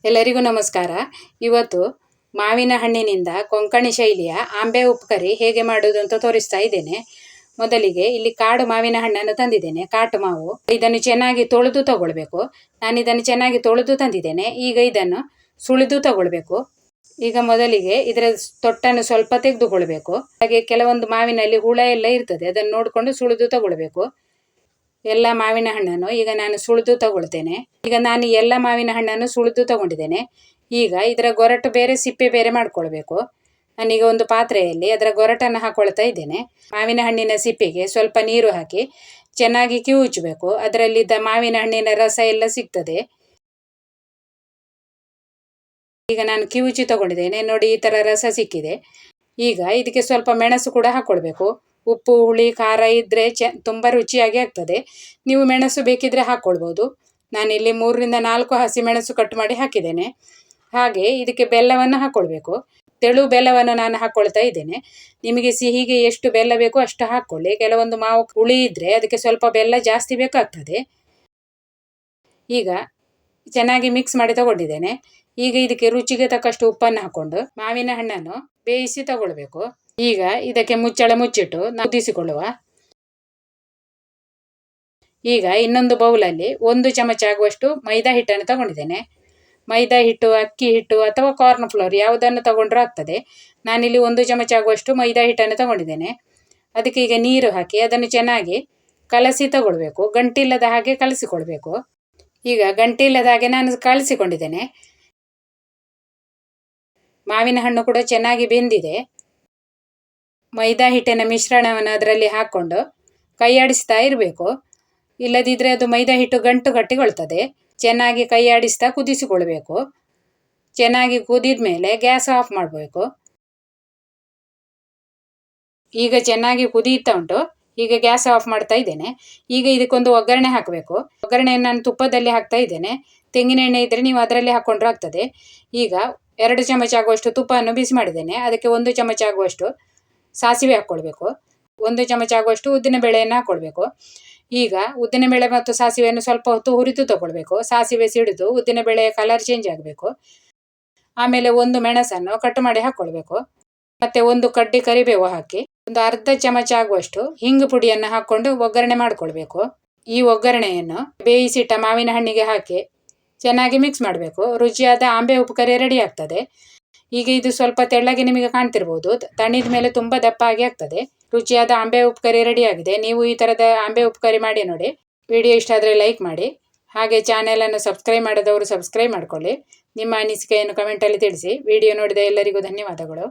ಎಲ್ಲರಿಗೂ ನಮಸ್ಕಾರ. ಇವತ್ತು ಮಾವಿನ ಹಣ್ಣಿನಿಂದ ಕೊಂಕಣಿ ಶೈಲಿಯ ಆಂಬೆ ಉಪ್ಪುಕರಿ ಹೇಗೆ ಮಾಡೋದು ಅಂತ ತೋರಿಸ್ತಾ ಇದ್ದೇನೆ. ಮೊದಲಿಗೆ ಇಲ್ಲಿ ಕಾಡು ಮಾವಿನ ಹಣ್ಣನ್ನು ತಂದಿದ್ದೇನೆ, ಕಾಟು ಮಾವು. ಇದನ್ನು ಚೆನ್ನಾಗಿ ತೊಳೆದು ತಗೊಳ್ಬೇಕು. ನಾನು ಇದನ್ನು ಚೆನ್ನಾಗಿ ತೊಳೆದು ತಂದಿದ್ದೇನೆ. ಈಗ ಇದನ್ನು ಸುಳಿದು ತಗೊಳ್ಬೇಕು. ಈಗ ಮೊದಲಿಗೆ ಇದರ ತೊಟ್ಟನ್ನು ಸ್ವಲ್ಪ ತೆಗೆದುಕೊಳ್ಬೇಕು. ಹಾಗೆ ಕೆಲವೊಂದು ಮಾವಿನಲ್ಲಿ ಹುಳ ಎಲ್ಲ ಇರ್ತದೆ, ಅದನ್ನು ನೋಡಿಕೊಂಡು ಸುಳಿದು ತಗೊಳ್ಬೇಕು. ಎಲ್ಲ ಮಾವಿನ ಹಣ್ಣನ್ನು ಈಗ ನಾನು ಸುಳಿದು ತಗೊಳ್ತೇನೆ. ಈಗ ನಾನು ಎಲ್ಲ ಮಾವಿನ ಹಣ್ಣನ್ನು ಸುಳಿದು ತಗೊಂಡಿದ್ದೇನೆ. ಈಗ ಇದರ ಗೊರಟು ಬೇರೆ ಸಿಪ್ಪೆ ಬೇರೆ ಮಾಡ್ಕೊಳ್ಬೇಕು. ನಾನೀಗ ಒಂದು ಪಾತ್ರೆಯಲ್ಲಿ ಅದರ ಗೊರಟನ್ನು ಹಾಕೊಳ್ತಾ ಇದ್ದೇನೆ. ಮಾವಿನ ಹಣ್ಣಿನ ಸಿಪ್ಪೆಗೆ ಸ್ವಲ್ಪ ನೀರು ಹಾಕಿ ಚೆನ್ನಾಗಿ ಕಿವುಚಬೇಕು. ಅದರಲ್ಲಿದ್ದ ಮಾವಿನ ಹಣ್ಣಿನ ರಸ ಎಲ್ಲ ಸಿಗ್ತದೆ. ಈಗ ನಾನು ಕಿವುಚಿ ತಗೊಂಡಿದ್ದೇನೆ ನೋಡಿ, ಈ ತರ ರಸ ಸಿಕ್ಕಿದೆ. ಈಗ ಇದಕ್ಕೆ ಸ್ವಲ್ಪ ಮೆಣಸು ಕೂಡ ಹಾಕೊಳ್ಬೇಕು. ಉಪ್ಪು ಹುಳಿ ಖಾರ ಇದ್ರೆ ತುಂಬ ರುಚಿಯಾಗಿ ಆಗ್ತದೆ. ನೀವು ಮೆಣಸು ಬೇಕಿದ್ರೆ ಹಾಕ್ಕೊಳ್ಬೋದು. ನಾನಿಲ್ಲಿ 3ರಿಂದ 4 ಹಸಿ ಮೆಣಸು ಕಟ್ ಮಾಡಿ ಹಾಕಿದ್ದೇನೆ. ಹಾಗೆ ಇದಕ್ಕೆ ಬೆಲ್ಲವನ್ನು ಹಾಕ್ಕೊಳ್ಬೇಕು. ತೆಳು ಬೆಲ್ಲವನ್ನು ನಾನು ಹಾಕ್ಕೊಳ್ತಾ ಇದ್ದೇನೆ. ನಿಮಗೆ ಸಿಹಿಗೆ ಎಷ್ಟು ಬೆಲ್ಲ ಬೇಕೋ ಅಷ್ಟು ಹಾಕ್ಕೊಳ್ಳಿ. ಕೆಲವೊಂದು ಮಾವು ಹುಳಿ ಇದ್ರೆ ಅದಕ್ಕೆ ಸ್ವಲ್ಪ ಬೆಲ್ಲ ಜಾಸ್ತಿ ಬೇಕಾಗ್ತದೆ. ಈಗ ಚೆನ್ನಾಗಿ ಮಿಕ್ಸ್ ಮಾಡಿ ತಗೊಂಡಿದ್ದೇನೆ. ಈಗ ಇದಕ್ಕೆ ರುಚಿಗೆ ತಕ್ಕಷ್ಟು ಉಪ್ಪನ್ನು ಹಾಕೊಂಡು ಮಾವಿನ ಹಣ್ಣನ್ನು ಬೇಯಿಸಿ ತಗೊಳ್ಬೇಕು. ಈಗ ಇದಕ್ಕೆ ಮುಚ್ಚಳ ಮುಚ್ಚಿಟ್ಟು ಕುದಿಸಿಕೊಳ್ಳುವ. ಈಗ ಇನ್ನೊಂದು ಬೌಲಲ್ಲಿ 1 ಚಮಚ ಆಗುವಷ್ಟು ಮೈದಾ ಹಿಟ್ಟನ್ನು ತಗೊಂಡಿದ್ದೇನೆ. ಮೈದಾ ಹಿಟ್ಟು, ಅಕ್ಕಿ ಹಿಟ್ಟು ಅಥವಾ ಕಾರ್ನ್ ಫ್ಲೋರ್ ಯಾವುದನ್ನು ತಗೊಂಡ್ರೂ ಆಗ್ತದೆ. ನಾನಿಲ್ಲಿ 1 ಚಮಚ ಆಗುವಷ್ಟು ಮೈದಾ ಹಿಟ್ಟನ್ನು ತಗೊಂಡಿದ್ದೇನೆ. ಅದಕ್ಕೆ ಈಗ ನೀರು ಹಾಕಿ ಅದನ್ನು ಚೆನ್ನಾಗಿ ಕಲಸಿ ತಗೊಳ್ಬೇಕು. ಗಂಟಿಲ್ಲದ ಹಾಗೆ ಕಲಸಿಕೊಳ್ಬೇಕು. ಈಗ ಗಂಟಿಲ್ಲದ ಹಾಗೆ ನಾನು ಕಲಸಿಕೊಂಡಿದ್ದೇನೆ. ಮಾವಿನ ಹಣ್ಣು ಕೂಡ ಚೆನ್ನಾಗಿ ಬೆಂದಿದೆ. ಮೈದಾ ಹಿಟ್ಟಿನ ಮಿಶ್ರಣವನ್ನು ಅದರಲ್ಲಿ ಹಾಕ್ಕೊಂಡು ಕೈ ಆಡಿಸ್ತಾ ಇರಬೇಕು. ಇಲ್ಲದಿದ್ದರೆ ಅದು ಮೈದಾ ಹಿಟ್ಟು ಗಂಟು ಕಟ್ಟಿಕೊಳ್ತದೆ. ಚೆನ್ನಾಗಿ ಕೈ ಆಡಿಸ್ತಾ ಕುದಿಸಿಕೊಳ್ಬೇಕು. ಚೆನ್ನಾಗಿ ಕುದಿದ ಮೇಲೆ ಗ್ಯಾಸ್ ಆಫ್ ಮಾಡಬೇಕು. ಈಗ ಚೆನ್ನಾಗಿ ಕುದೀತಾ ಉಂಟು. ಈಗ ಗ್ಯಾಸ್ ಆಫ್ ಮಾಡ್ತಾ ಇದ್ದೇನೆ. ಈಗ ಇದಕ್ಕೊಂದು ಒಗ್ಗರಣೆ ಹಾಕಬೇಕು. ಒಗ್ಗರಣೆಯನ್ನು ನಾನು ತುಪ್ಪದಲ್ಲಿ ಹಾಕ್ತಾ ಇದ್ದೇನೆ. ತೆಂಗಿನ ಎಣ್ಣೆ ಇದ್ದರೆ ನೀವು ಅದರಲ್ಲಿ ಹಾಕ್ಕೊಂಡ್ರೂ ಆಗ್ತದೆ. ಈಗ 2 ಚಮಚ ಆಗುವಷ್ಟು ತುಪ್ಪವನ್ನು ಬಿಸಿ ಮಾಡಿದ್ದೇನೆ. ಅದಕ್ಕೆ 1 ಚಮಚ ಆಗುವಷ್ಟು ಸಾಸಿವೆ ಹಾಕ್ಕೊಳ್ಬೇಕು. 1 ಚಮಚ ಆಗುವಷ್ಟು ಉದ್ದಿನಬೇಳೆಯನ್ನು ಹಾಕ್ಕೊಳ್ಬೇಕು. ಈಗ ಉದ್ದಿನಬೇಳೆ ಮತ್ತು ಸಾಸಿವೆಯನ್ನು ಸ್ವಲ್ಪ ಹೊತ್ತು ಹುರಿದು ತಗೊಳ್ಬೇಕು. ಸಾಸಿವೆ ಸಿಡಿದು ಉದ್ದಿನಬೇಳೆಯ ಕಲರ್ ಚೇಂಜ್ ಆಗಬೇಕು. ಆಮೇಲೆ 1 ಮೆಣಸನ್ನು ಕಟ್ ಮಾಡಿ ಹಾಕ್ಕೊಳ್ಬೇಕು. ಮತ್ತೆ 1 ಕಡ್ಡಿ ಕರಿಬೇವು ಹಾಕಿ ಒಂದು ಅರ್ಧ ಚಮಚ ಆಗುವಷ್ಟು ಹಿಂಗು ಪುಡಿಯನ್ನು ಹಾಕ್ಕೊಂಡು ಒಗ್ಗರಣೆ ಮಾಡ್ಕೊಳ್ಬೇಕು. ಈ ಒಗ್ಗರಣೆಯನ್ನು ಬೇಯಿಸಿಟ್ಟ ಮಾವಿನ ಹಣ್ಣಿಗೆ ಹಾಕಿ ಚೆನ್ನಾಗಿ ಮಿಕ್ಸ್ ಮಾಡಬೇಕು. ರುಚಿಯಾದ ಆಂಬೆ ಉಪ್ಪುಕರಿ ರೆಡಿ ಆಗ್ತದೆ. ಈಗ ಇದು ಸ್ವಲ್ಪ ತೆಳ್ಳಗೆ ನಿಮಗೆ ಕಾಣ್ತಿರ್ಬೋದು. ತಣಿದ ಮೇಲೆ ತುಂಬ ದಪ್ಪಾಗಿ ಆಗ್ತದೆ. ರುಚಿಯಾದ ಆಂಬೆ ಉಪ್ಪುಕರಿ ರೆಡಿ ಆಗಿದೆ. ನೀವು ಈ ಥರದ ಆಂಬೆ ಉಪ್ಪುಕರಿ ಮಾಡಿ ನೋಡಿ. ವಿಡಿಯೋ ಇಷ್ಟ ಆದರೆ ಲೈಕ್ ಮಾಡಿ. ಹಾಗೆ ಚಾನೆಲನ್ನು ಸಬ್ಸ್ಕ್ರೈಬ್ ಮಾಡದವರು ಸಬ್ಸ್ಕ್ರೈಬ್ ಮಾಡ್ಕೊಳ್ಳಿ. ನಿಮ್ಮ ಅನಿಸಿಕೆಯನ್ನು ಕಮೆಂಟಲ್ಲಿ ತಿಳಿಸಿ. ವಿಡಿಯೋ ನೋಡಿದ ಎಲ್ಲರಿಗೂ ಧನ್ಯವಾದಗಳು.